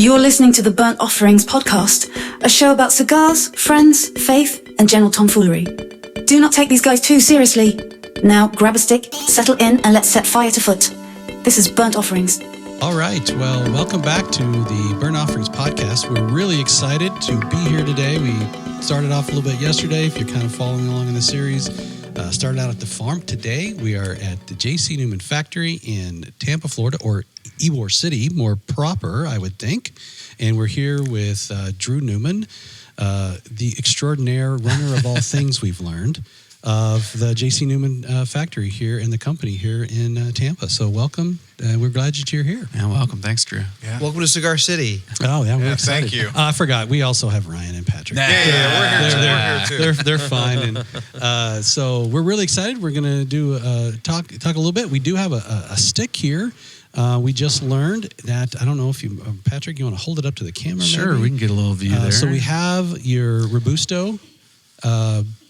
You're listening to the Burnt Offerings podcast, a show about cigars, friends, faith, and general tomfoolery. Do not take these guys too seriously. Now grab a stick, settle in, and let's set fire to foot. This is Burnt Offerings. All right. Well, welcome back to the Burnt Offerings podcast. We're really excited to be here today. We started off a little bit yesterday, if you're kind of following along in the series. Started out at the farm. Today, we are at the JC Newman factory in Tampa, Florida, or Ybor City, more proper, I would think. And we're here with Drew Newman, the extraordinaire runner of all things we've learned of the JC Newman factory here in the company here in Tampa. So welcome. We're glad that you're here. Yeah, welcome. Thanks, Drew. Yeah. Welcome to Cigar City. Oh, yeah, we're excited. Thank you. I forgot. We also have Ryan and Patrick. Yeah, we're here too. They're fine. And so we're really excited. We're going to do talk a little bit. We do have a stick here. We just learned that, I don't know if you, Patrick, you want to hold it up to the camera? Sure, maybe? we can get a little view there. So we have your Robusto.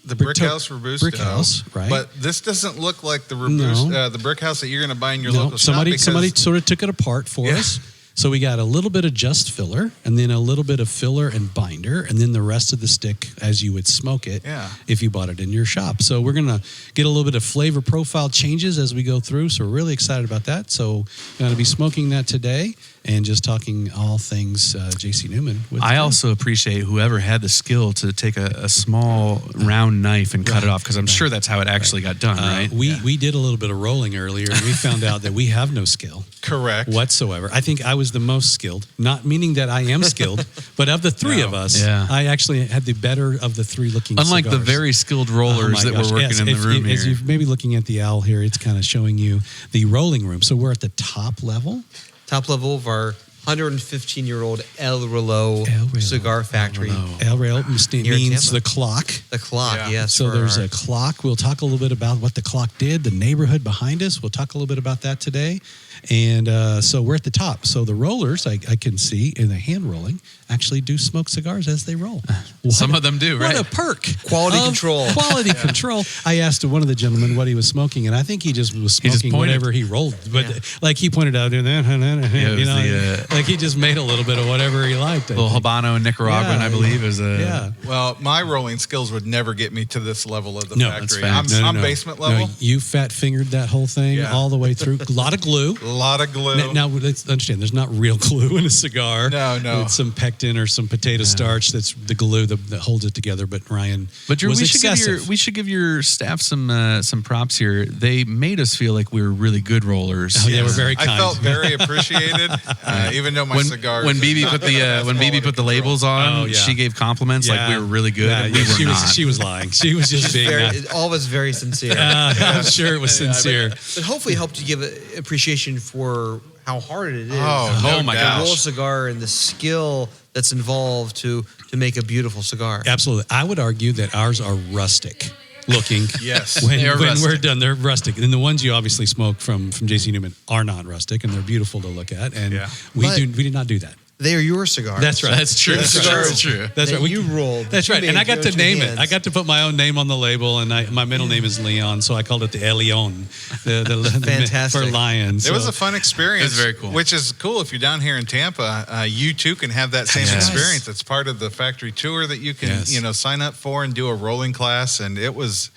The brick house Robusto. Brick house, right? But this doesn't look like the Robusto, the brick house that you're going to buy in your local shop. Somebody sort of took it apart for us. So we got a little bit of just filler, and then a little bit of filler and binder, and then the rest of the stick as you would smoke it if you bought it in your shop. So we're going to get a little bit of flavor profile changes as we go through. So we're really excited about that. So we're going to be smoking that today and just talking all things JC Newman. I also appreciate whoever had the skill to take a small round knife and cut it off, because I'm sure that's how it actually got done, right? We did a little bit of rolling earlier, and we found out that we have no skill. Correct. Whatsoever. I think I was the most skilled, not meaning that I am skilled, but of the three of us, I actually had the better of the three looking Unlike cigars. the very skilled rollers that were working in the room here. As you're maybe looking at the owl here, it's kind of showing you the rolling room. So we're at the top level. Top level of our 115-year-old El Reloj cigar factory. El Reloj means the clock. The clock, yes. So there's a clock. We'll talk a little bit about what the clock did, the neighborhood behind us. We'll talk a little bit about that today. And so we're at the top. So the rollers, I can see, in the hand rolling, actually do smoke cigars as they roll. Some of them do, right? What a perk. Quality control. Quality control. I asked one of the gentlemen what he was smoking, and I think he just was smoking whatever he rolled. But like he pointed out, like he just made a little bit of whatever he liked. A little Habano and Nicaraguan, I believe, is a... Well, my rolling skills would never get me to this level of the factory. That's I'm basement level. No, you fat fingered that whole thing all the way through. A lot of glue. A lot of glue. Now let's understand, there's not real glue in a cigar. No. It's some pectin or some potato starch that's the glue that holds it together. But Ryan, Drew, was we should give your staff some props here. They made us feel like we were really good rollers. Oh, yeah, we're very kind. I felt very appreciated, even though my cigars. When BB put the labels on, she gave compliments like we were really good. And we were not. She was lying. She was just being all of us very sincere. I'm sure it was sincere. But hopefully helped you give appreciation for how hard it is. Oh my gosh. To roll a cigar and the skill that's involved to make a beautiful cigar. Absolutely. I would argue that ours are rustic looking. Yes. When we're done, they're rustic. And the ones you obviously smoke from JC Newman are not rustic, and they're beautiful to look at. And we did not do that. They are your cigars. That's right. That's true. That's true. That's right. You rolled. That's right. And I got to name it. I got to put my own name on the label, and my middle name is Leon, so I called it the El Leon, Fantastic. for lions. It was a fun experience. It was very cool. Which is cool if you're down here in Tampa. You too can have that same experience. It's part of the factory tour that you can sign up for and do a rolling class, and it was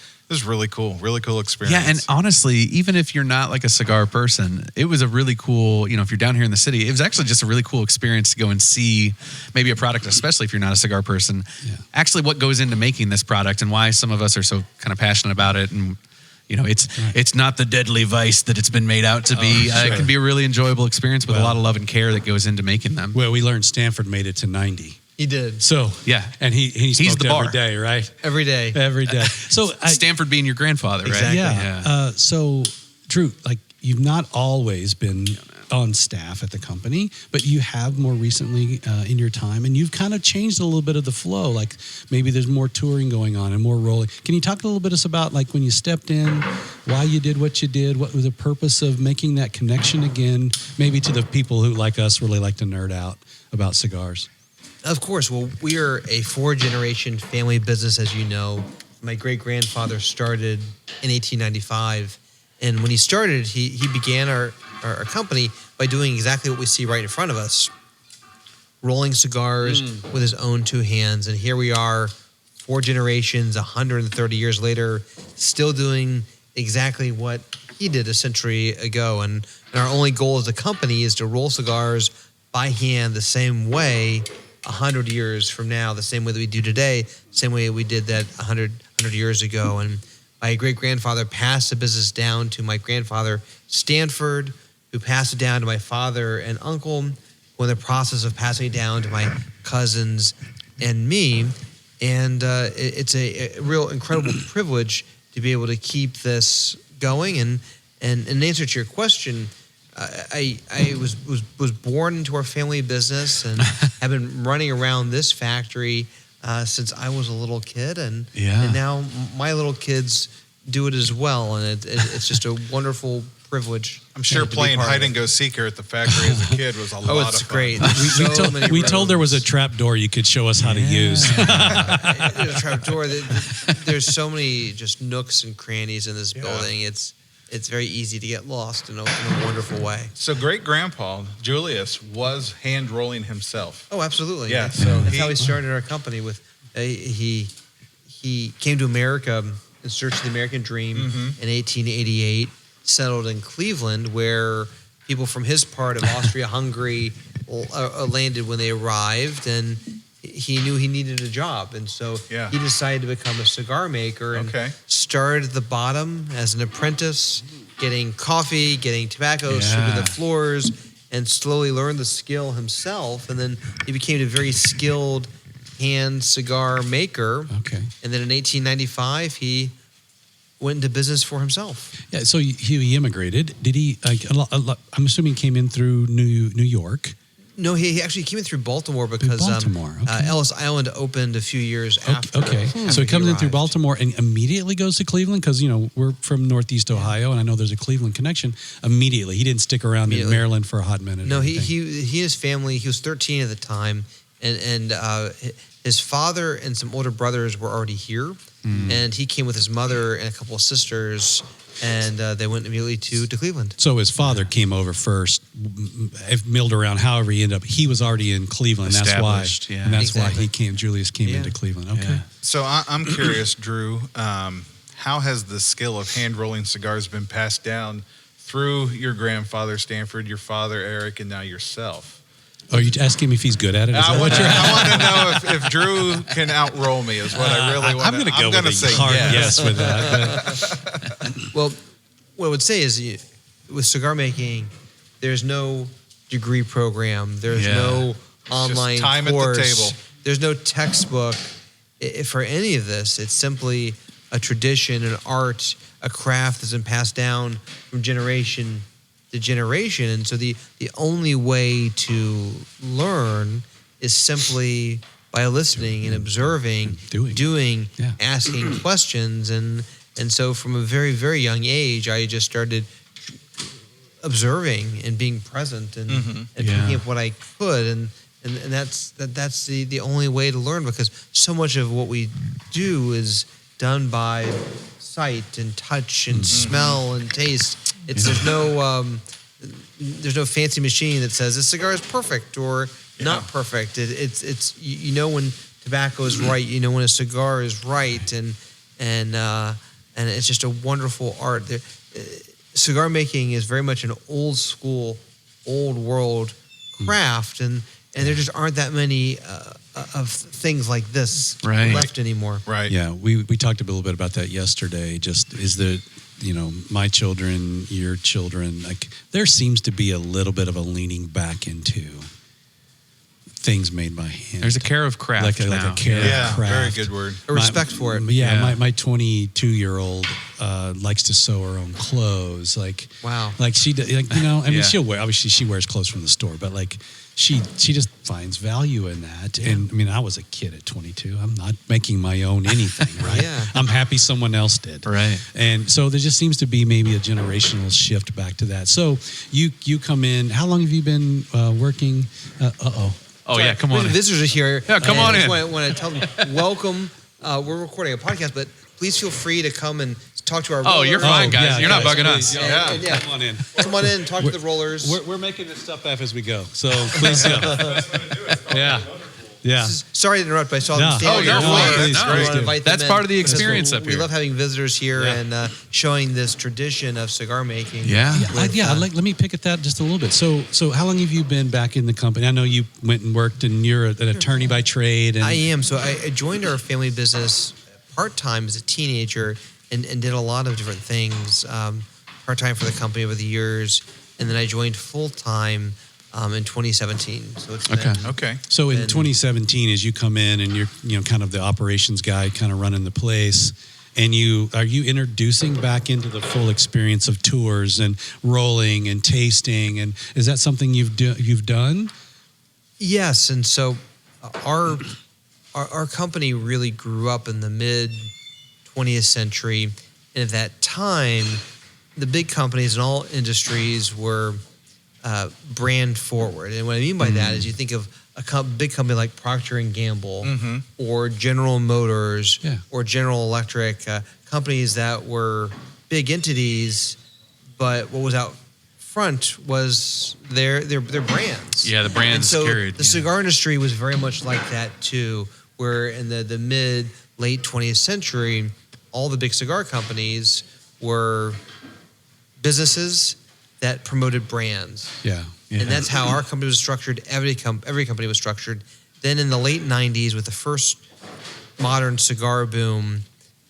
really cool experience. Yeah, and honestly, even if you're not like a cigar person, it was a really cool, if you're down here in the city, it was actually just a really cool experience to go and see maybe a product, especially if you're not a cigar person, actually what goes into making this product and why some of us are so kind of passionate about it. And, it's not the deadly vice that it's been made out to be. It can be a really enjoyable experience with a lot of love and care that goes into making them. Well, we learned Stanford made it to 90. He did. So, and he's the bar every day, right? Every day. Every day. So Stanford being your grandfather, right? Exactly. Yeah. So, Drew, like you've not always been on staff at the company, but you have more recently in your time, and you've kind of changed a little bit of the flow. Like maybe there's more touring going on and more rolling. Can you talk a little bit about like when you stepped in, why you did what you did, what was the purpose of making that connection again, maybe to the people who like us really like to nerd out about cigars? Of course. Well, we are a 4-generation family business, as you know. My great-grandfather started in 1895. And when he started, he began our company by doing exactly what we see right in front of us. rolling cigars with his own two hands. And here we are, 4 generations, 130 years later, still doing exactly what he did a century ago. And our only goal as a company is to roll cigars by hand the same way 100 years from now, the same way that we do today, same way we did that 100 years ago. And my great-grandfather passed the business down to my grandfather, Stanford, who passed it down to my father and uncle, who in the process of passing it down to my cousins and me. And it's a real incredible privilege to be able to keep this going. And in answer to your question, I was born into our family business and have been running around this factory since I was a little kid, and now my little kids do it as well, and it's just a wonderful privilege. I'm sure playing hide and go seeker at the factory as a kid was a lot of fun. Oh, it's great. We told there was a trap door you could show us how to use. A trap door. There's so many just nooks and crannies in this building. It's very easy to get lost in a wonderful way. So great-grandpa, Julius, was hand-rolling himself. Oh, absolutely. Yeah. So that's how he started our company. With he came to America in search of the American dream in 1888, settled in Cleveland, where people from his part of Austria-Hungary landed when they arrived, and he knew he needed a job, and so he decided to become a cigar maker and started at the bottom as an apprentice, getting coffee, getting tobacco, sweeping the floors, and slowly learned the skill himself. And then he became a very skilled hand cigar maker. Okay. And then in 1895, he went into business for himself. Yeah, so he immigrated. Did he, I'm assuming he came in through New York? No, he actually came in through Baltimore because Ellis Island opened a few years after. Okay, so he comes in through Baltimore and immediately goes to Cleveland because, we're from Northeast Ohio and I know there's a Cleveland connection. Immediately. He didn't stick around in Maryland for a hot minute. No, he and his family, he was 13 at the time, and his father and some older brothers were already here, and he came with his mother and a couple of sisters, and they went immediately to Cleveland. So his father came over first, milled around, however he ended up. He was already in Cleveland. That's why. Yeah. And that's why Julius came into Cleveland. Okay. Yeah. So I'm curious, Drew, how has the skill of hand-rolling cigars been passed down through your grandfather, Stanford, your father, Eric, and now yourself? Are you asking me if he's good at it? I want to know if Drew can outroll me is what I really want to. I'm going to go with a hard yes with that. Well, what I would say is with cigar making, there's no degree program. There's no online time course. At the table. There's no textbook for any of this. It's simply a tradition, an art, a craft that's been passed down from generation to generation. And so the only way to learn is simply by listening and observing, doing asking questions. And so from a very, very young age, I just started observing and being present and picking up what I could. And that's the only way to learn, because so much of what we do is done by sight and touch and smell and taste. There's no fancy machine that says this cigar is perfect or not perfect. It's when tobacco is right. When a cigar is right, and it's just a wonderful art. Cigar making is very much an old school, old world craft, and there just aren't that many of things like this left anymore. Right. Yeah, we talked a little bit about that yesterday. Just is the my children, your children, like there seems to be a little bit of a leaning back into things made by hand. There's a care of craft like a care of craft. Very good word. A respect for it. My 22-year-old likes to sew her own clothes. Like, wow. Like she, she'll wear. Obviously, she wears clothes from the store, but like she just finds value in that. Yeah. And I was a kid at 22. I'm not making my own anything, right? I'm happy someone else did, right? And so there just seems to be maybe a generational shift back to that. So you come in. How long have you been working? Oh, yeah, come on in. Visitors are here. Yeah, come on in. I want to tell them, welcome. We're recording a podcast, but please feel free to come and talk to our Oh, you're rollers. fine, guys. yeah, You're not guys, bugging please, us. yeah. Yeah. Come on in. Come on in, talk to the rollers. We're making this stuff up as we go, so please come. Yeah. Sorry to interrupt, but I saw them No. standing Oh, on the you're floor. fine. So No, I wanna please do. invite them That's in. part of the Because experience up we here. love having visitors here Yeah. and showing this tradition of cigar making. Yeah. Let me pick at that just a little bit. So how long have you been back in the company? I know you went and worked, and you're an attorney by trade. And I am. So I joined our family business part-time as a teenager and did a lot of different things part-time for the company over the years. And then I joined full-time in 2017. So it's been, Okay. So in And- 2017, as you come in and you're kind of the operations guy, kind of running the place, and are you introducing back into the full experience of tours and rolling and tasting, and is that something you've done? Yes, and so our company really grew up in the mid 20th century, and at that time, the big companies in all industries were brand forward. And what I mean by that is you think of a big company like Procter and Gamble or General Motors or General Electric, companies that were big entities, but what was out front was their brands. Yeah, the brand's and so carried. the cigar industry was very much like that too, where in the late 20th century, all the big cigar companies were businesses that promoted brands. Yeah. And that's how our company was structured. Every company was structured. Then in the late 90s, with the first modern cigar boom,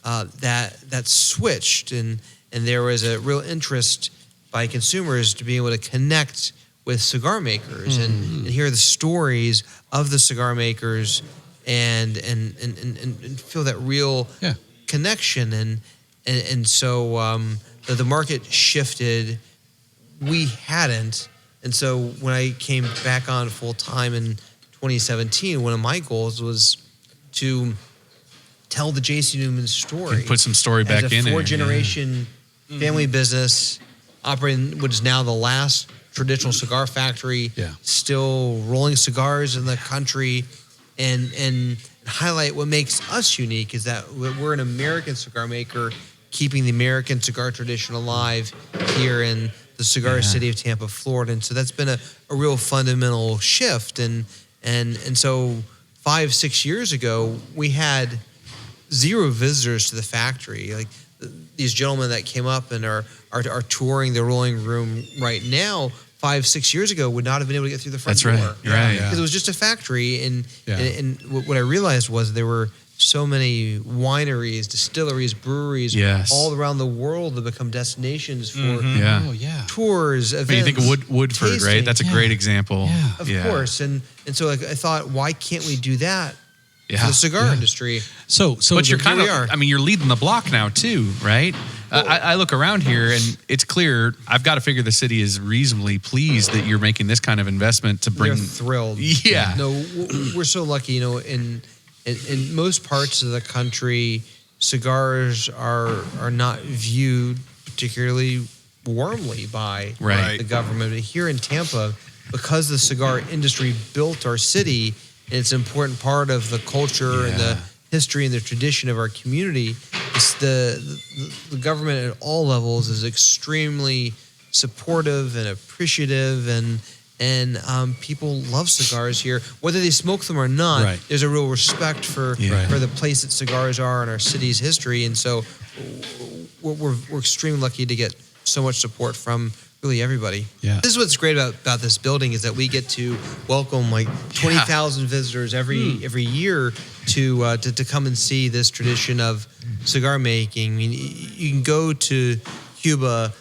that switched, and there was a real interest by consumers to be able to connect with cigar makers and hear the stories of the cigar makers and feel that real connection. And so the market shifted. We hadn't. And so when I came back on full time in 2017, one of my goals was to tell the JC Newman story. And put some story back as in a there. four-generation family business operating what is now the last traditional cigar factory, still rolling cigars in the country, and highlight what makes us unique is that we're an American cigar maker keeping the American cigar tradition alive here in the cigar city of Tampa, Florida. And so that's been a real fundamental shift. And so 5-6 years ago, we had 0 visitors to the factory. Like these gentlemen that came up and are touring the rolling room right now, 5-6 years ago would not have been able to get through the front door. That's right. You're right. Because it was just a factory. And what I realized was there were so many wineries, distilleries, breweries all around the world that become destinations for tours, events. I mean, you think of Woodford, tasting. right? That's a great example. Of course. And so I thought, why can't we do that for the cigar industry? So but you're kind of, we are. I mean, you're leading the block now too, right? I look around here and it's clear, I've got to figure the city is reasonably pleased that you're making this kind of investment to bring. They're thrilled. Yeah. No, we're so lucky, in most parts of the country, cigars are not viewed particularly warmly by the government. But here in Tampa, because the cigar industry built our city, and it's an important part of the culture and the history and the tradition of our community, it's the government at all levels is extremely supportive and appreciative, and people love cigars here, whether they smoke them or not. Right. There's a real respect for the place that cigars are in our city's history, and so we're extremely lucky to get so much support from really everybody. Yeah. This is what's great about this building is that we get to welcome like 20,000 visitors every year to come and see this tradition of cigar making. I mean, you can go to Cuba,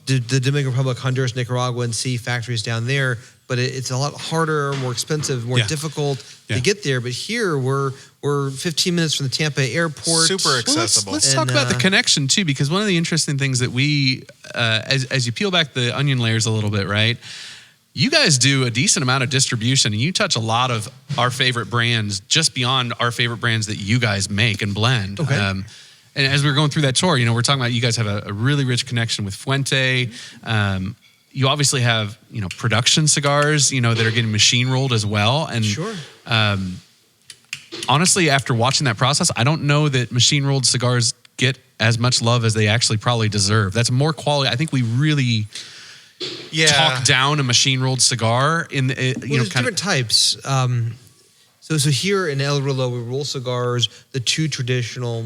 the Dominican Republic, Honduras, Nicaragua, and see factories down there, but it's a lot harder, more expensive, more difficult to get there. But here we're 15 minutes from the Tampa airport. Super accessible. Let's talk about the connection too, because one of the interesting things that we, as you peel back the onion layers a little bit, right? You guys do a decent amount of distribution, and you touch a lot of our favorite brands, just beyond our favorite brands that you guys make and blend. Okay. And as we were going through that tour, we're talking about you guys have a really rich connection with Fuente. You obviously have, production cigars, that are getting machine rolled as well. And honestly, after watching that process, I don't know that machine rolled cigars get as much love as they actually probably deserve. That's more quality. I think we really talk down a machine rolled cigar in the, there's different types. So here in El Reloj, we roll cigars the two traditional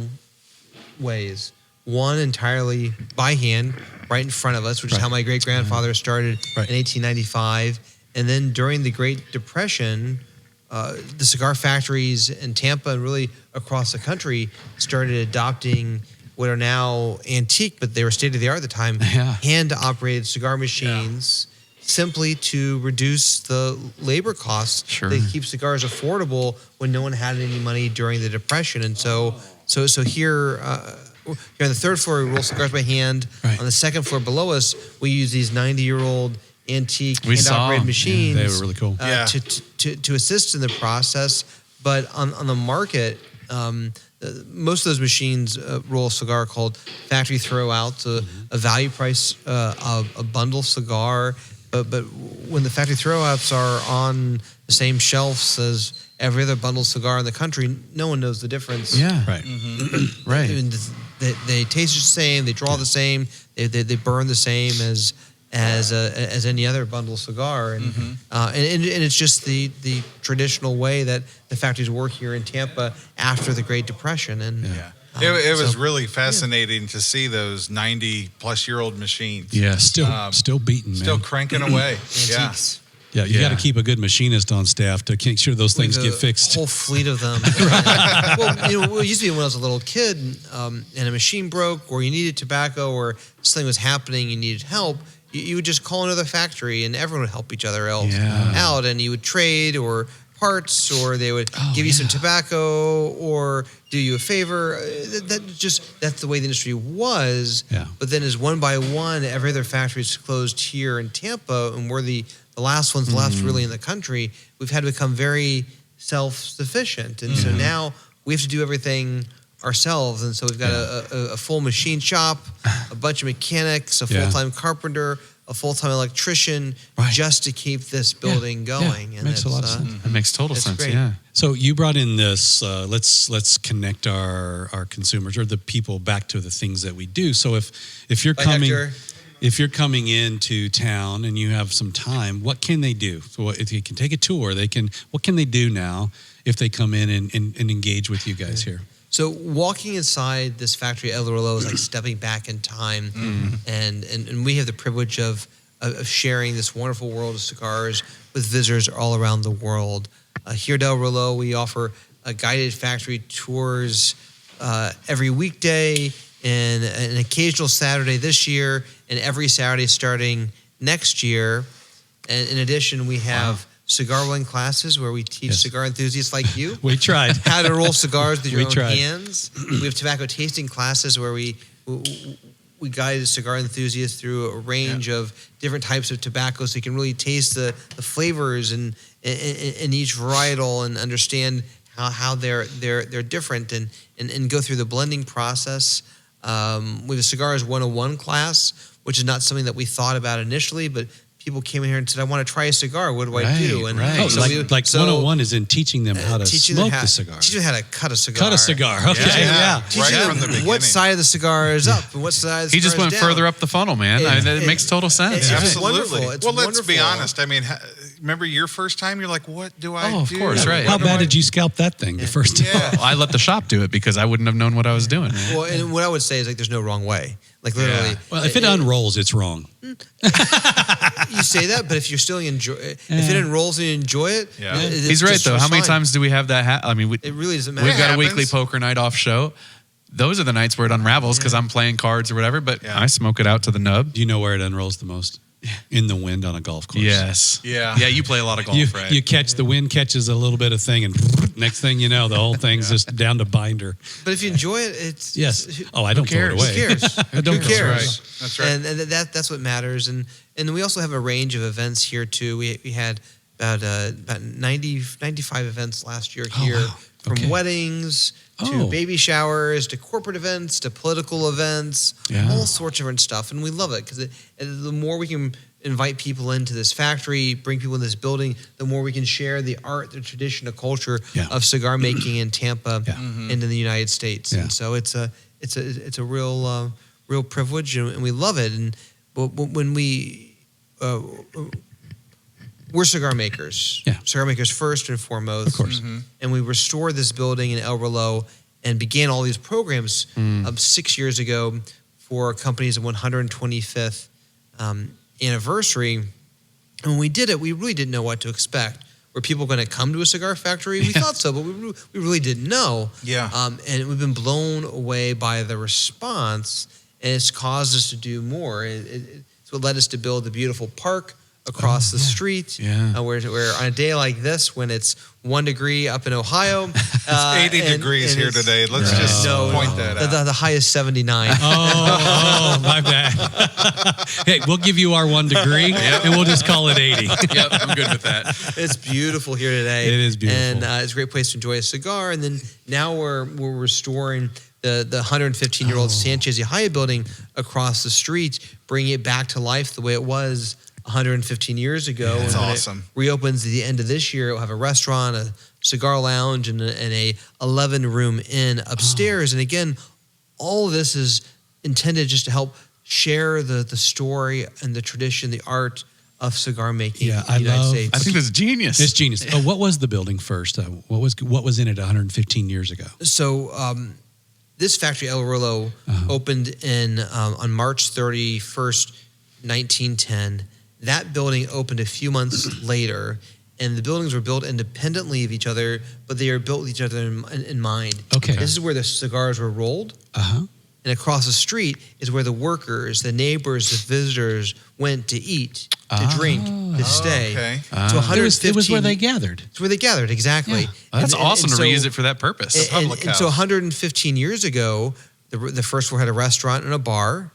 ways. One entirely by hand, right in front of us, which is how my great-grandfather started in 1895. And then during the Great Depression, the cigar factories in Tampa and really across the country started adopting what are now antique, but they were state-of-the-art at the time, hand-operated cigar machines simply to reduce the labor costs. Sure. They keep cigars affordable when no one had any money during the Depression. And so here on the third floor, we roll cigars by hand. Right. On the second floor below us, we use these 90-year-old antique hand-operated machines. Yeah, they were really cool. To assist in the process. But on the market, most of those machines roll a cigar called factory throwout, a value price of a bundle cigar. But when the factory throwouts are on the same shelves as every other bundle cigar in the country, no one knows the difference. Yeah. Right. Right. They taste the same, they draw the same, they burn the same as any other bundle cigar, and it's just the traditional way that the factories work here in Tampa after the Great Depression. And it was really fascinating to see those 90-plus-year-old machines. Yeah, still beating, man. Still cranking away. Antiques. Yeah, you got to keep a good machinist on staff to make sure those things get fixed. A whole fleet of them. Well, it used to be when I was a little kid, and a machine broke, or you needed tobacco, or something was happening, you needed help. You would just call another factory, and everyone would help each other else out, and you would trade or parts, or they would give you some tobacco, or do you a favor. That's the way the industry was. Yeah. But then, as one by one, every other factory is closed here in Tampa, and we're the last ones left really in the country. We've had to become very self-sufficient, and so now we have to do everything ourselves. And so we've got a full machine shop, a bunch of mechanics, a full-time carpenter, a full-time electrician, just to keep this building going. Yeah. And Makes a lot of sense. It makes total sense. great. Yeah. So you brought in this. Let's connect our consumers or the people back to the things that we do. So if you're coming. Hector. If you're coming into town and you have some time, what can they do? So if you can take a tour, what can they do now if they come in and engage with you guys here? So walking inside this factory, El Reloj, is like stepping back in time, and we have the privilege of sharing this wonderful world of cigars with visitors all around the world. Here at El Reloj, we offer guided factory tours every weekday, and an occasional Saturday this year, and every Saturday starting next year. And in addition, we have cigar rolling classes where we teach cigar enthusiasts like you We tried. how to roll cigars with your own tried. hands. We have tobacco tasting classes where we guide cigar enthusiasts through a range of different types of tobacco, so you can really taste the flavors in each varietal and understand how they're different and go through the blending process. We have a Cigars 101 class, which is not something that we thought about initially, but people came in here and said, I want to try a cigar. What do I do? And so 101 is in teaching them how to smoke the cigar. Teaching them how to cut a cigar. Cut a cigar. Okay, yeah. Teaching Right them from the beginning. what side of the cigar is up and what side of the He just cigar went is down. further up the funnel, man. It makes total sense. It's Right. just wonderful. Absolutely. It's Well, let's be wonderful. honest. I mean, remember your first time? You're like, what do I do? Oh, of course, right. How bad did you scalp that thing the first time? Yeah. Well, I let the shop do it because I wouldn't have known what I was doing. Well, and what I would say is there's no wrong way. Literally. Well, if it unrolls, it's wrong. You say that, but if you're still if it enrolls and you enjoy it, He's right, though. How many times do we have that? I mean, it really doesn't matter. we've got a happens. weekly poker night off show. Those are the nights where it unravels because I'm playing cards or whatever, but I smoke it out to the nub. Do you know where it unrolls the most? In the wind on a golf course. Yes. Yeah. Yeah, you play a lot of golf, right? You catch the wind catches a little bit of thing, and next thing you know, the whole thing's just down to binder. But if you enjoy it, it's Yes. Oh, I don't throw it cares? away. Who cares? I don't Who throw it away. cares? That's right. And that's what matters. And we also have a range of events here too. We had about 95 events last year here, wow. from Okay. weddings to Oh. baby showers to corporate events to political events, Yeah. all sorts of different stuff. And we love it because the more we can invite people into this factory, bring people in this building, the more we can share the art, the tradition, the culture Yeah. of cigar making in Tampa Yeah. and in the United States. Yeah. And so it's it's a real privilege, and we love it. And when we're cigar makers, cigar makers first and foremost, of course, and we restored this building in El Reloj and began all these programs 6 years ago for company's 125th anniversary. And when we did it, we really didn't know what to expect. Were people going to come to a cigar factory? We thought so, but we really didn't know. Yeah. And we've been blown away by the response, and it's caused us to do more. It's what led us to build the beautiful park across the street. Where on a day like this, when it's 1 degree up in Ohio, it's 80 degrees here today. Let's just point that out. The high is 79. Oh, my bad. Hey, we'll give you our 1 degree, and we'll just call it 80. Yep, I'm good with that. It's beautiful here today. It is beautiful, and it's a great place to enjoy a cigar. And then now we're restoring the 115-year-old Sanchez y Haya building across the street, bringing it back to life the way it was 115 years ago. That's and awesome. It reopens at the end of this year. It'll have a restaurant, a cigar lounge, and a 11-room inn upstairs. And again, all of this is intended just to help share the story and the tradition, the art of cigar making in the United States. I think that's genius. It's genius. Oh, what was the building first? What was in it 115 years ago? So this factory, El Reloj, opened on March 31st, 1910. That building opened a few months later, and the buildings were built independently of each other, but they are built with each other in mind. Okay. This is where the cigars were rolled. And across the street is where the workers, the neighbors, the visitors went to eat, to drink, to stay. Okay. So 115, it was where they gathered. It's where they gathered, exactly. Yeah. That's awesome and to so- reuse it for that purpose. And so 115 years ago, the first floor had a restaurant and a bar,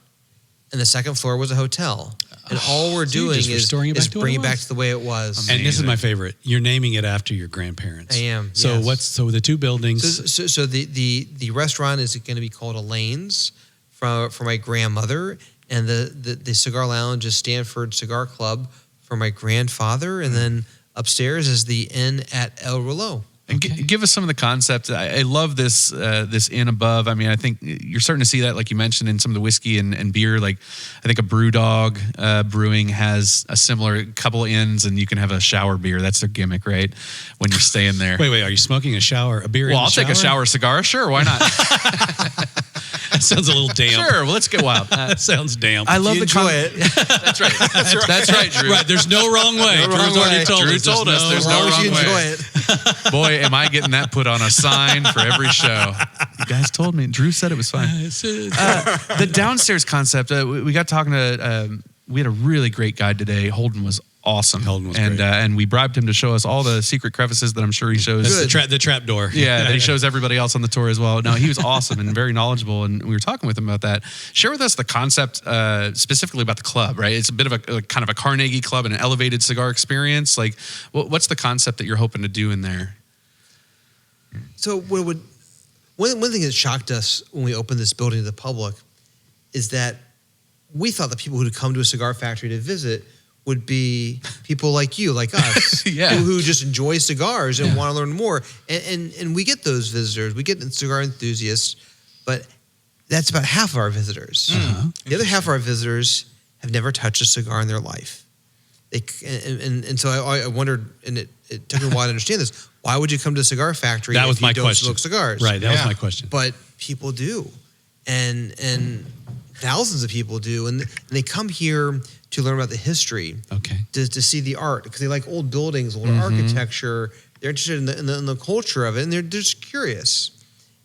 and the second floor was a hotel. And all we're So you're doing just is restoring it back to what bringing it it back was. to the way it was. And this is my favorite. You're naming it after your grandparents. I am, So yes. so the two buildings? So the restaurant is going to be called Elaine's for my grandmother, and the cigar lounge is Stanford Cigar Club for my grandfather, and then upstairs is the inn at El Reloj. And give us some of the concepts. I love this inn above. I mean, I think you're starting to see that, like you mentioned, in some of the whiskey and beer. Like, I think a Brewdog Brewing has a similar couple inns, and you can have a shower beer. That's their gimmick, right? When you're staying there. Wait, are you smoking a beer in the I'll take a shower cigar. Sure, why not? That sounds a little damp. Sure, well, let's get wild. That sounds damp. I love You enjoy it. That's right. That's right, Drew. Right, there's no wrong way. Drew's already told Drew us. told us there's As no long as wrong you way. enjoy it. Boy, am I getting that put on a sign for every show. You guys told me. Drew said it was fine. The downstairs concept, we got talking to, we had a really great guide today. Holden was awesome. Holden was great. great. And we bribed him to show us all the secret crevices that I'm sure he shows. That's the trap door. Yeah, that he shows everybody else on the tour as well. No, he was awesome and very knowledgeable, and we were talking with him about that. Share with us the concept specifically about the club, right? It's a bit of a kind of a Carnegie Club and an elevated cigar experience. Like, what's the concept that you're hoping to do in there? So one thing that shocked us when we opened this building to the public is that we thought the people who would come to a cigar factory to visit would be people like you, like us, Yeah. who just enjoy cigars and want to learn more. And we get those visitors. We get cigar enthusiasts, but that's about half of our visitors. The other half of our visitors have never touched a cigar in their life. And so I wondered, and it took me a while to understand this. Why would you come to a cigar factory That was if you my don't question. smoke cigars? Right, that was my question. But people do, and thousands of people do, and they come here to learn about the history, Okay. to see the art, because they like old buildings, old architecture. They're interested in the culture of it, and they're just curious.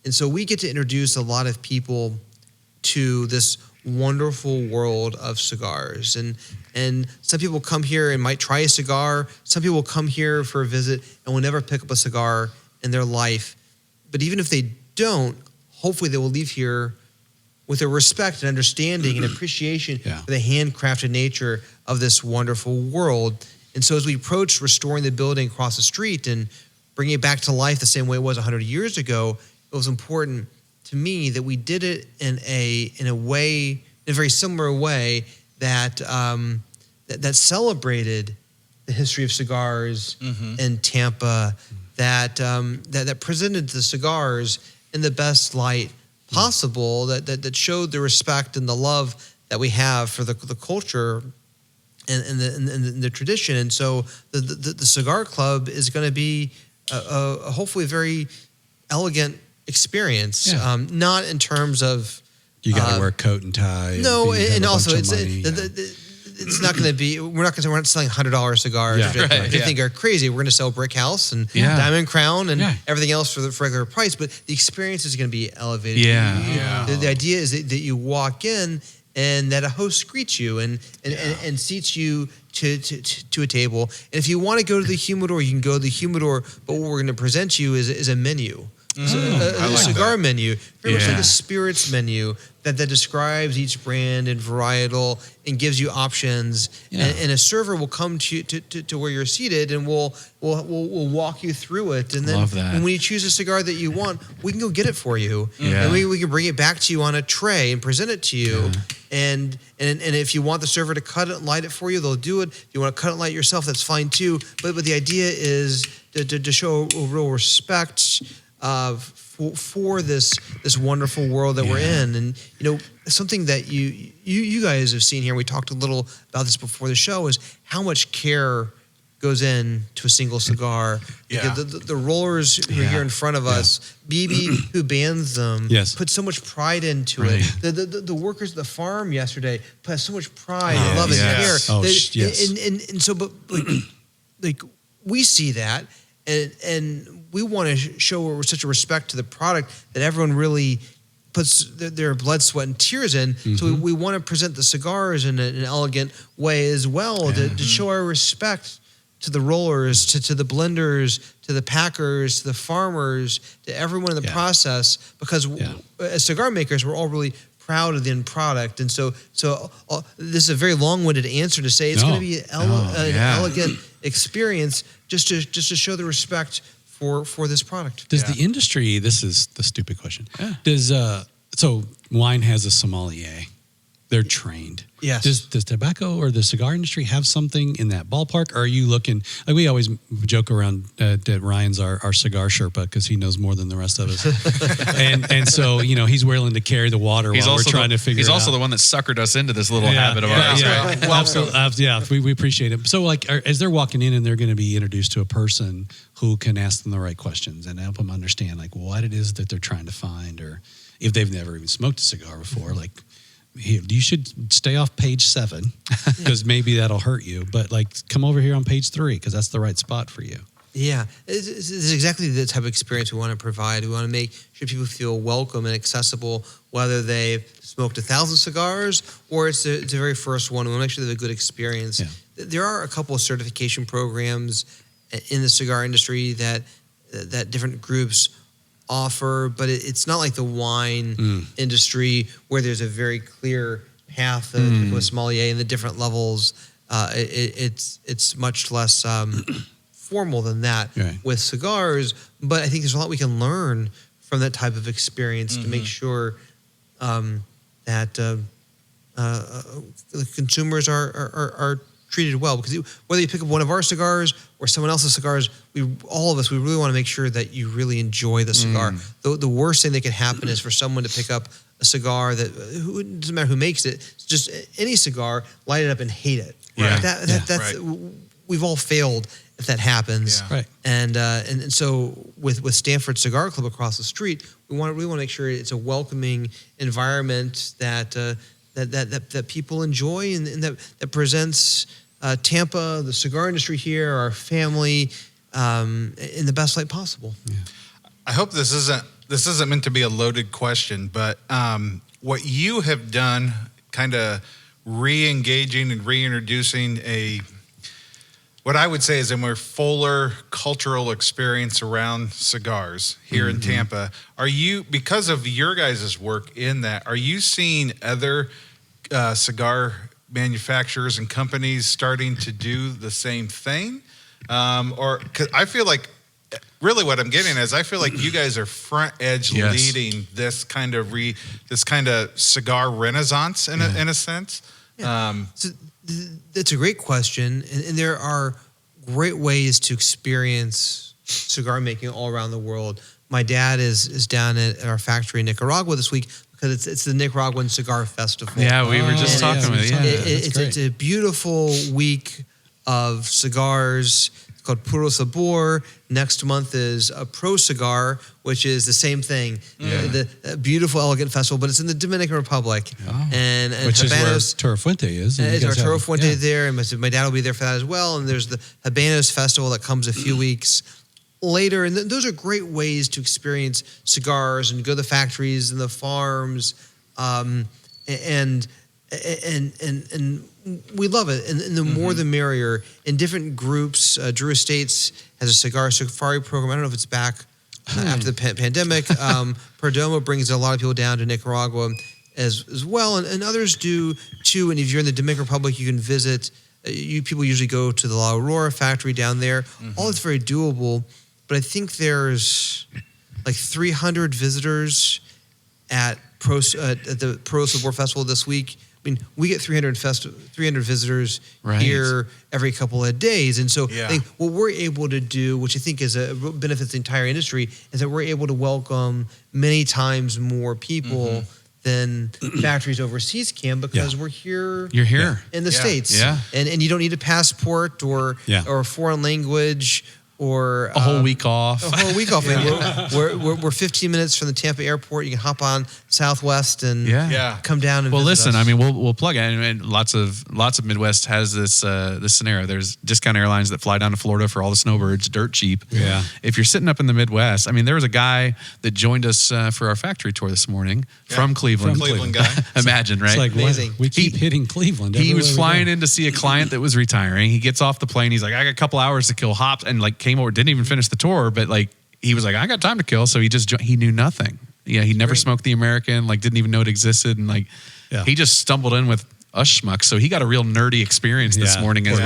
And so we get to introduce a lot of people to this wonderful world of cigars. And some people come here and might try a cigar. Some people come here for a visit and will never pick up a cigar in their life. But even if they don't, hopefully they will leave here with a respect and understanding and appreciation for the handcrafted nature of this wonderful world. And so as we approach restoring the building across the street and bringing it back to life the same way it was 100 years ago, it was important to me that we did it in a very similar way that that celebrated the history of cigars in Tampa, that presented the cigars in the best light possible that showed the respect and the love that we have for the culture and the tradition. And so the Cigar Club is going to be a hopefully very elegant experience, not in terms of you got to wear a coat and tie. No, and also it's not going to be. We're not selling $100 cigars. Which I think are crazy. We're going to sell Brick House and Diamond Crown and everything else for the regular price. But the experience is going to be elevated. The idea is that you walk in and that a host greets you and seats you to a table. And if you want to go to the humidor, you can go to the humidor. But what we're going to present you is a menu. So a cigar menu, very much like a spirits menu that describes each brand and varietal and gives you options. And a server will come to where you're seated and we'll walk you through it. And then when you choose a cigar that you want, we can go get it for you. And we can bring it back to you on a tray and present it to you. And if you want the server to cut it and light it for you, they'll do it. If you want to cut it and light it yourself, that's fine too. But the idea is to show a real respect for this wonderful world that we're in. And something that you guys have seen here, we talked a little about this before the show, is how much care goes into a single cigar. The rollers who are here in front of us, BB who bands them, put so much pride into it. The workers at the farm yesterday put so much pride and love and care. And so like we see that and we want to show such a respect to the product that everyone really puts their blood, sweat, and tears in. So we want to present the cigars in an elegant way as well to show our respect to the rollers, to the blenders, to the packers, to the farmers, to everyone in the process. Because as cigar makers, we're all really proud of the end product. And so this is a very long-winded answer to say it's going to be an elegant experience just to show the respect for this product. Does the industry, this is the stupid question, so wine has a sommelier. They're trained. Yes. Does tobacco or the cigar industry have something in that ballpark? Or are you looking, like we always joke around that Ryan's our cigar Sherpa because he knows more than the rest of us. and so, he's willing to carry the water while we're trying to figure it out. He's also the one that suckered us into this little habit of ours. Absolutely. We appreciate it. So as they're walking in and they're going to be introduced to a person who can ask them the right questions and help them understand what it is that they're trying to find, or if they've never even smoked a cigar before, you should stay off page 7 because maybe that'll hurt you. But come over here on page 3 because that's the right spot for you. Yeah, it's exactly the type of experience we want to provide. We want to make sure people feel welcome and accessible, whether they've smoked 1,000 cigars or it's the very first one. We want to make sure they have a good experience. Yeah. There are a couple of certification programs in the cigar industry that different groups offer, but it's not like the wine industry where there's a very clear path of a sommelier and the different levels. It's much less formal than that with cigars, but I think there's a lot we can learn from that type of experience to make sure that the consumers are treated well. Because whether you pick up one of our cigars or someone else's cigars, all of us really want to make sure that you really enjoy the cigar. The worst thing that can happen is for someone to pick up a cigar that doesn't matter who makes it, just any cigar, light it up and hate it. That's we've all failed if that happens. Right. And so with Stanford Cigar Club across the street, we really want to make sure it's a welcoming environment that people enjoy and that presents Tampa, the cigar industry here, our family, in the best light possible. Yeah. I hope this isn't meant to be a loaded question, but what you have done, kind of re-engaging and reintroducing what I would say is a more fuller cultural experience around cigars here in Tampa. Are you, because of your guys' work in that, are you seeing other cigar manufacturers and companies starting to do the same thing? Or, cause I feel like, really what I'm getting is I feel like you guys are front edge leading this kind of cigar renaissance in a sense. Yeah. So that's a great question, and there are great ways to experience cigar making all around the world. my dad is down at our factory in Nicaragua this week because it's the Nicaraguan Cigar Festival. Yeah, we were just talking about it. Yeah, It's a beautiful week of cigars. It's called Puro Sabor. Next month is a Pro Cigar, which is the same thing. The beautiful, elegant festival, but it's in the Dominican Republic. And Which is where Habanos, Toro Fuente is. and you it's our guys Toro have- Fuente yeah. there, and my dad will be there for that as well. And there's the Habanos Festival that comes a few weeks later, and those are great ways to experience cigars and go to the factories and the farms, and we love it. And the more the merrier. In different groups, Drew Estates has a cigar safari program. I don't know if it's back after the pandemic. Perdomo brings a lot of people down to Nicaragua as well, and others do too. And if you're in the Dominican Republic, you can visit. People usually go to the La Aurora factory down there. All it's very doable, but I think there's like 300 visitors at the Pro Sabor Festival this week. I mean, we get 300 visitors here every couple of days. And so I think what we're able to do, which I think is benefits the entire industry, is that we're able to welcome many times more people than factories overseas can because we're here. You're here in the States. Yeah. And you don't need a passport or a foreign language or a whole week off. A whole week off. We're 15 minutes from the Tampa airport. You can hop on Southwest and come down and well, visit listen, us. I mean, we'll plug it. And lots of Midwest has this scenario. There's discount airlines that fly down to Florida for all the snowbirds, dirt cheap. Yeah. If you're sitting up in the Midwest, I mean, there was a guy that joined us for our factory tour this morning from Cleveland. From Cleveland guy. Imagine, right? It's like, Amazing. we keep hitting Cleveland. He was everywhere we flying go. in to see a client that was retiring. He gets off the plane. He's like, I got a couple hours to kill. Hopped and like came over. Didn't even finish the tour, but like he was like, I got time to kill. So he knew nothing. Yeah, he never smoked the American. Like didn't even know it existed, and like he just stumbled in with us schmucks. So he got a real nerdy experience this morning as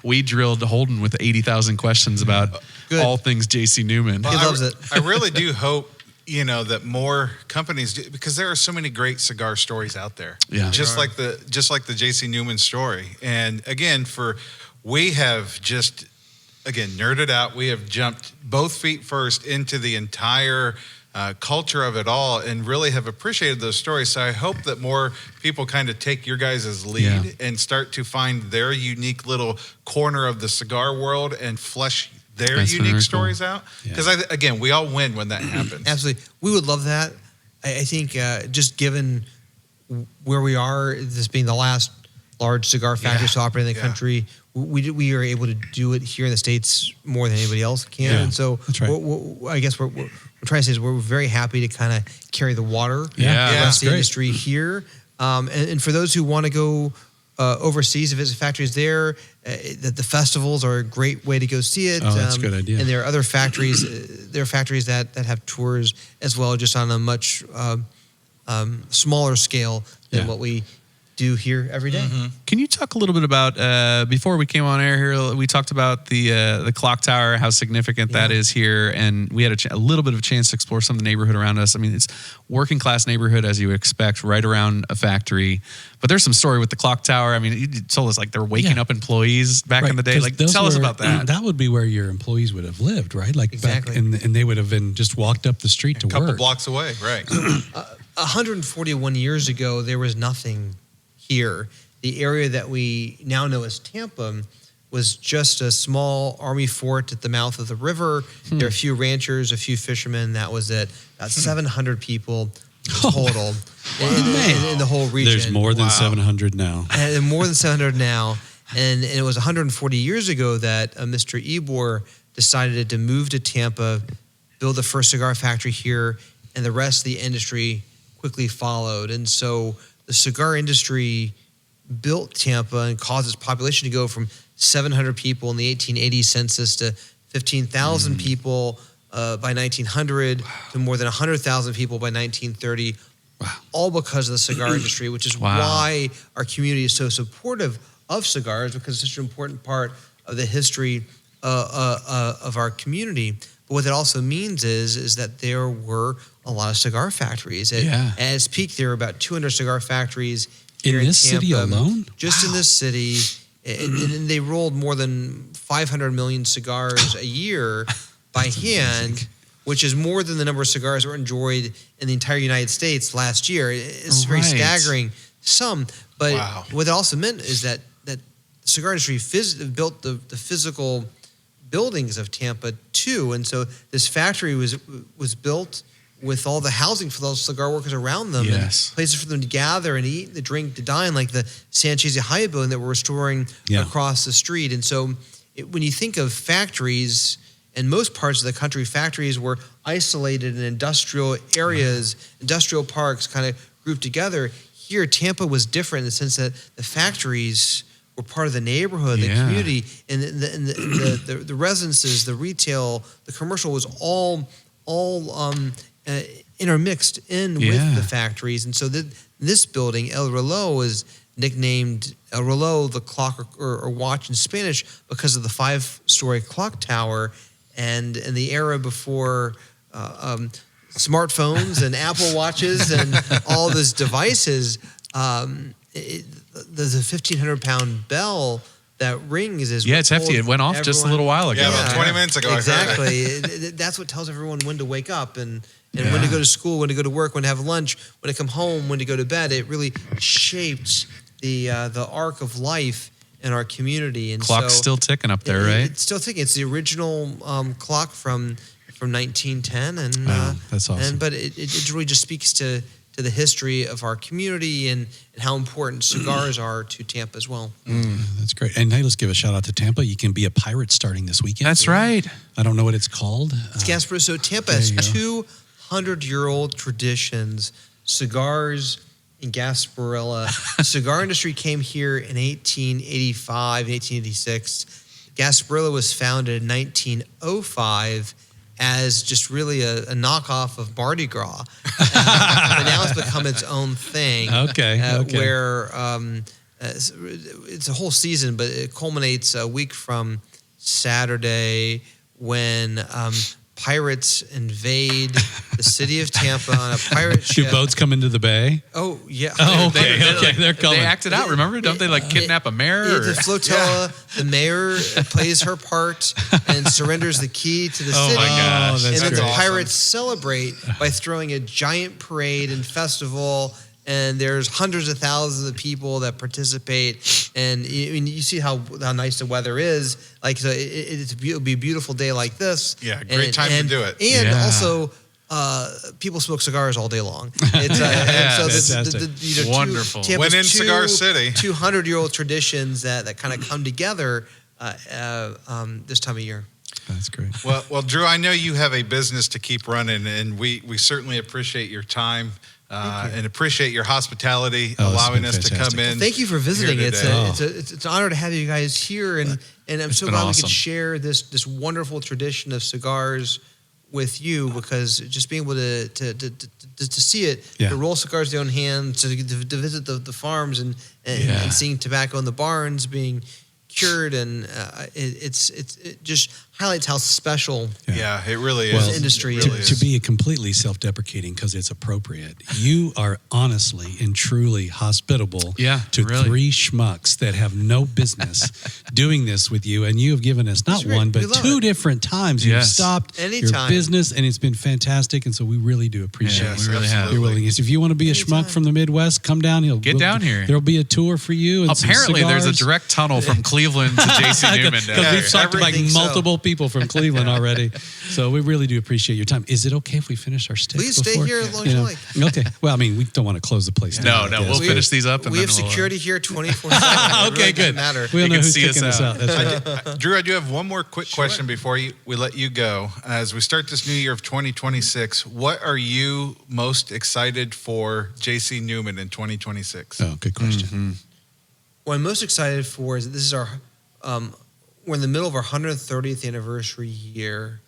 we drilled Holden with 80,000 questions about all things JC Newman. He loves it. I really do hope that more companies do, because there are so many great cigar stories out there. Yeah. Just like the JC Newman story. And again, we have just nerded out. We have jumped both feet first into the entire culture of it all and really have appreciated those stories. So I hope that more people kind of take your guys' lead and start to find their unique little corner of the cigar world and flesh their unique stories out. Because we all win when that happens. Absolutely. We would love that. I think just given where we are, this being the last large cigar factory to operate in the country, we are able to do it here in the States more than anybody else can. And so I guess what we're trying to say is we're very happy to kind of carry the water the rest of the industry here. And for those who want to go overseas to visit factories there, the festivals are a great way to go see it. Oh, that's a good idea. And there are other factories, there are factories that have tours as well, just on a much smaller scale than what we do here every day. Can you talk a little bit about before we came on air here? We talked about the clock tower, how significant that is here, and we had a little bit of a chance to explore some of the neighborhood around us. I mean, it's working class neighborhood as you would expect, right around a factory. But there's some story with the clock tower. I mean, you told us like they're waking up employees back in the day. Like, tell us about that. That would be where your employees would have lived, right? Like Exactly. back, and they would have been just walked up the street to A couple work. blocks away, right? 141 years ago, there was nothing here. The area that we now know as Tampa was just a small army fort at the mouth of the river. There are a few ranchers, a few fishermen. That was it. About 700 people total in the whole region. There's more than 700 now. And more than 700 now. And it was 140 years ago that Mr. Ybor decided to move to Tampa, build the first cigar factory here, and the rest of the industry quickly followed. And so the cigar industry built Tampa and caused its population to go from 700 people in the 1880 census to 15,000 people by 1900 to more than 100,000 people by 1930, all because of the cigar industry, which is why our community is so supportive of cigars, because it's such an important part of the history of our community. But what that also means is that there were a lot of cigar factories. At its peak, there were about 200 cigar factories here in this city Tampa, alone? Just in this city. And they rolled more than 500 million cigars a year by hand. which is more than the number of cigars that were enjoyed in the entire United States last year. It's very Right. staggering sum. But Wow. what it also meant is that the cigar industry built the physical buildings of Tampa too. And so this factory was built with all the housing for those cigar workers around them, Yes. and places for them to gather and eat, to drink, to dine, like the Sanchez Hyatt building that we're restoring across the street. And so when you think of factories, in most parts of the country, factories were isolated in industrial areas, industrial parks kind of grouped together. Here, Tampa was different in the sense that the factories were part of the neighborhood, the community, and the residences, the retail, the commercial was all intermixed in with the factories. And so this building, El Reloj, is nicknamed El Reloj, the clock or watch in Spanish, because of the 5-story clock tower. And in the era before smartphones and Apple Watches and all those devices, there's a 1,500-pound bell that rings. It's hefty. It went off just a little while ago. Yeah, about 20 minutes ago. Exactly. That's what tells everyone when to wake up and when to go to school, when to go to work, when to have lunch, when to come home, when to go to bed. It really shapes the arc of life in our community. And Clock's still ticking up there, right? It's still ticking. It's the original clock from 1910, and that's awesome. But it really just speaks to the history of our community and how important cigars are to Tampa as well. That's great. And hey, let's give a shout out to Tampa. You can be a pirate starting this weekend. That's right. I don't know what it's called. It's Gasparilla. So Tampa there has you go. 200-year-old traditions, cigars in Gasparilla. The cigar industry came here in 1885, 1886. Gasparilla was founded in 1905 as just really a knockoff of Mardi Gras. But now it's become its own thing. Okay. Where it's a whole season, but it culminates a week from Saturday when pirates invade the city of Tampa on a pirate ship. Do boats come into the bay? Oh, yeah. Oh, okay. They're coming. They act it out. Remember? Don't they kidnap a mayor? The flotilla, the mayor plays her part and surrenders the key to the city. my gosh. And then the awesome. pirates celebrate by throwing a giant parade and festival. And there's hundreds of thousands of people that participate. And you see how nice the weather is. Like, so it'll be a beautiful day like this. Yeah, great time to do it. And also, people smoke cigars all day long. It's, fantastic. Wonderful. When in Cigar City. 200-year-old traditions that kind of come together this time of year. That's great. Well, Drew, I know you have a business to keep running, and we certainly appreciate your time. And appreciate your hospitality, allowing us to come in. Thank you for visiting. here It's today. it's an honor to have you guys here, and I'm so been glad we awesome. could share this wonderful tradition of cigars with you, because just being able to see it, to roll cigars with your own hands, to visit the farms and seeing tobacco in the barns being cured, and it just highlights how special Yeah, it really Well, is. this industry It really is. To be completely self-deprecating, because it's appropriate. You are honestly and truly hospitable to really. 3 schmucks that have no business doing this with you, and you have given us not That's right. one but We love 2 it. different times. You've Yes. stopped your Anytime. business, and it's been fantastic. And so we really do appreciate Yeah, it. we really have. Your willingness. If you want to be a schmuck from the Midwest, come down. Get down here. There'll be a tour for you. And some Apparently, there's a cigars. direct tunnel from Cleveland to JC Newman. down Because there. we've talked to like Everything so. multiple people from Cleveland already. So we really do appreciate your time. Is it okay if we finish our stick? Please stay before? here as long as you like. Okay. Well, I mean, we don't want to close the place down. No, I guess. we'll finish these up. And We then have we'll, security here 24/7. Okay, good. Matter. We'll You know can who's see us kicking us out. out. That's right. Drew, I do have one more quick question before we let you go. As we start this new year of 2026, what are you most excited for JC Newman in 2026? Oh, good question. Mm-hmm. What I'm most excited for is that this is our, we're in the middle of our 130th anniversary year,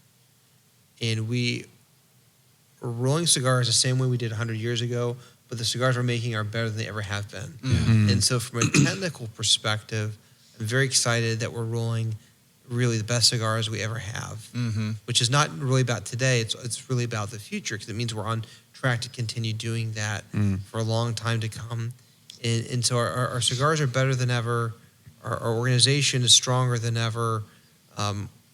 and we are rolling cigars the same way we did 100 years ago, but the cigars we're making are better than they ever have been. Mm-hmm. And so from a technical perspective, I'm very excited that we're rolling really the best cigars we ever have, which is not really about today. It's really about the future, because it means we're on track to continue doing that for a long time to come. And so our cigars are better than ever. Our organization is stronger than ever.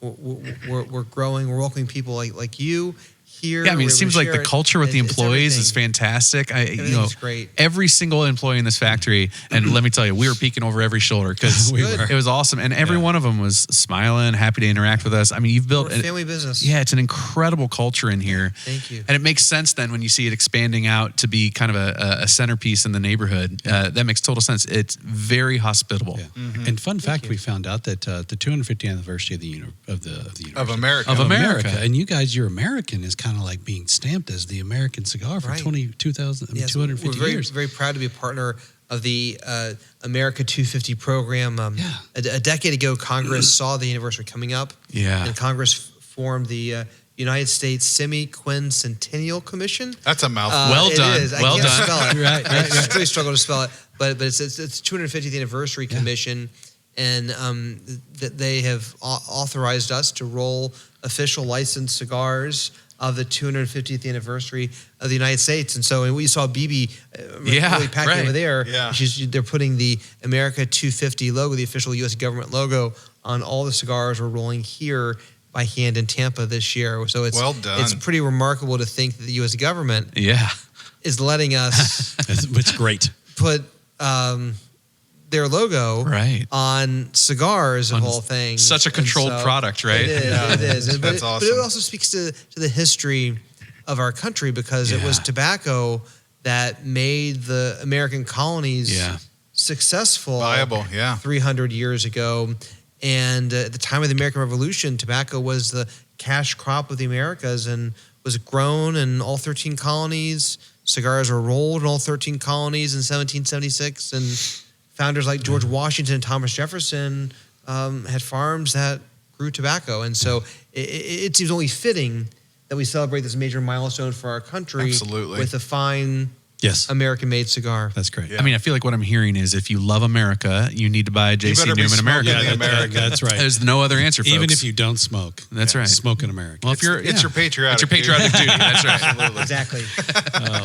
we're growing. We're welcoming people like you here. Yeah, I mean, it We're seems able to like the share it. culture with the It's employees is everything. fantastic. Everything's great. Every single employee in this factory, and let me tell you, we were peeking over every shoulder because We were. it was awesome, and every one of them was smiling, happy to interact with us. I mean, you've built We're a family business. Yeah, it's an incredible culture in here. Thank you. And it makes sense then when you see it expanding out to be kind of a centerpiece in the neighborhood. That makes total sense. It's very hospitable. Yeah. And fun fact, we found out that the 250th anniversary of the university Of America. Of America. And you guys, your American is kind of like being stamped as the American cigar for Right. 250 We're very, years. very proud to be a partner of the America 250 program. A decade ago, Congress saw the anniversary coming up. Yeah. And Congress formed the United States Semi-Quincentennial Commission. That's a mouthful. Well It done. is. I Well can't done. spell it. Right, I just really struggle to spell it. But it's 250th anniversary commission, and that they have authorized us to roll official licensed cigars of the 250th anniversary of the United States. And so we saw BB really packing right. over there. Yeah. They're putting the America 250 logo, the official U.S. government logo, on all the cigars we're rolling here by hand in Tampa this year. So it's Well done. It's pretty remarkable to think that the U.S. government Yeah. is letting us It's great. put their logo Right. on cigars of all things. such a And controlled product, right? It is. Yeah. It is. But That's it, awesome. But it also speaks to the history of our country, because it was Yeah. tobacco that made the American colonies successful, Viable, yeah. 300 years ago. And at the time of the American Revolution, tobacco was the cash crop of the Americas and was grown in all 13 colonies. Cigars were rolled in all 13 colonies in 1776. And founders like George Washington and Thomas Jefferson had farms that grew tobacco. And so it seems only fitting that we celebrate this major milestone for our country Absolutely. with a fine Yes. American-made cigar. That's great. Yeah. I mean, I feel like what I'm hearing is if you love America, you need to buy a JC better be Newman America. smoking the American. That's right. There's no other answer, folks. Even if you don't smoke. That's right. Smoke in America. Well, if you're, It's your patriotic It's your patriotic duty. That's right. Absolutely. Exactly.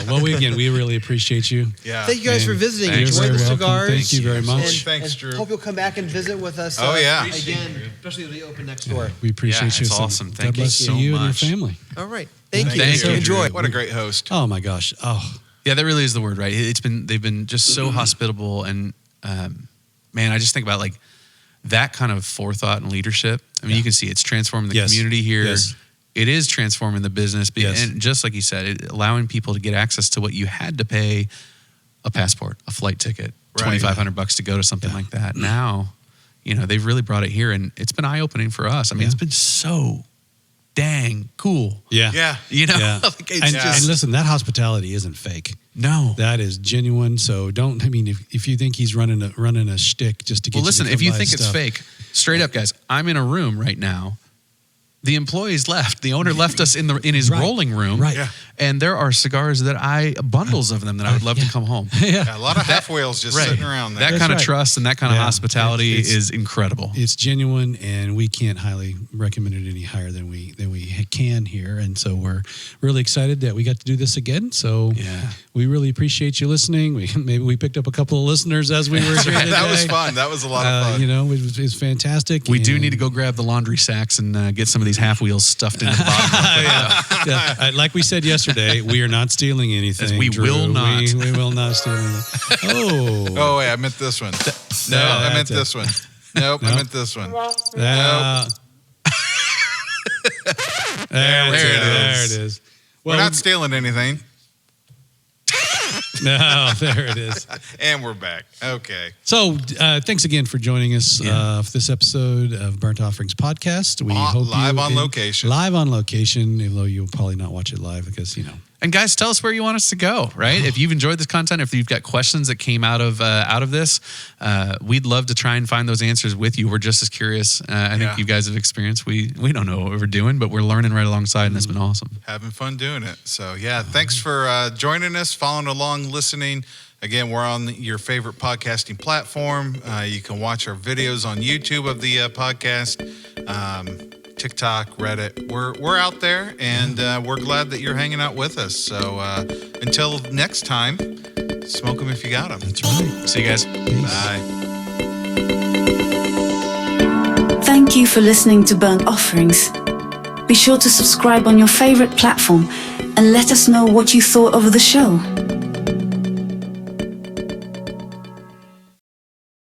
Well, we really appreciate you. Yeah. Thank you guys for And visiting. thanks. Enjoy You're the very welcome. cigars. Thank you very much. And, Thanks, and Drew. hope you'll come back and visit with us. Oh, yeah. Again, especially when we open next door. We appreciate Yeah, you. it's So awesome. God Thank you bless so you and much. your family. All right. Thank you. Thank you, Enjoy. What a great host. Oh my gosh. Oh, Yeah, that really is the word, right? They've been just so hospitable, and man, I just think about like that kind of forethought and leadership. I mean, you can see it's transforming the Yes. community here. Yes. It is transforming the business, Yes. and just like you said, allowing people to get access to what you had to pay a passport, a flight ticket, Right. $2,500 to go to something like that. Now, they've really brought it here, and it's been eye opening for us. I mean, it's been so dang cool. yeah. Yeah. Yeah. Like, it's and, just and listen, that hospitality isn't fake. no. That is genuine. So don't. I mean, if you think he's running a shtick just to get Well, you listen, to if come you buy think his it's stuff, fake, straight up, guys, I'm in a room right now. The employees left. The owner left us in his Right. rolling room. Right. Yeah. And there are cigars bundles of them that I would love to come home. Yeah, a lot of half whales just Right. sitting around there. That That's kind of right. trust and that kind of Yeah. hospitality It's- is incredible. It's genuine, and we can't highly recommend it any higher than we can here. And so we're really excited that we got to do this again. So Yeah. we really appreciate you listening. Maybe we picked up a couple of listeners as we were here today. That was fun. That was a lot of fun. It was fantastic. We do And- need to go grab the laundry sacks and get some of these half wheels stuffed into the bottom. Yeah, like we said yesterday, we are not stealing anything. As we Drew. will not. We will not steal anything. Oh. Oh, wait, I meant this one. No, I meant that's it. this one. Nope, I Nope. meant this one. There There it it is. We're not stealing anything. No, there it is. And we're back. Okay. So, thanks again for joining us Yeah. for this episode of Burnt Offerings Podcast. We Live on location. Live on location, although you'll probably not watch it live because, And guys, tell us where you want us to go, right? If you've enjoyed this content, if you've got questions that came out of this, we'd love to try and find those answers with you. We're just as curious. I think you guys have experienced. We don't know what we're doing, but we're learning right alongside, and it's been awesome. Having fun doing it. So, yeah, thanks for joining us, following along, listening. Again, we're on your favorite podcasting platform. You can watch our videos on YouTube of the podcast, TikTok, Reddit. We're out there, and we're glad that you're hanging out with us. So until next time, smoke them if you got them. That's right. See you guys. Peace. Bye. Thank Thank you for listening to Burnt Offerings. Be sure to subscribe on your favorite platform and let us know what you thought of the show.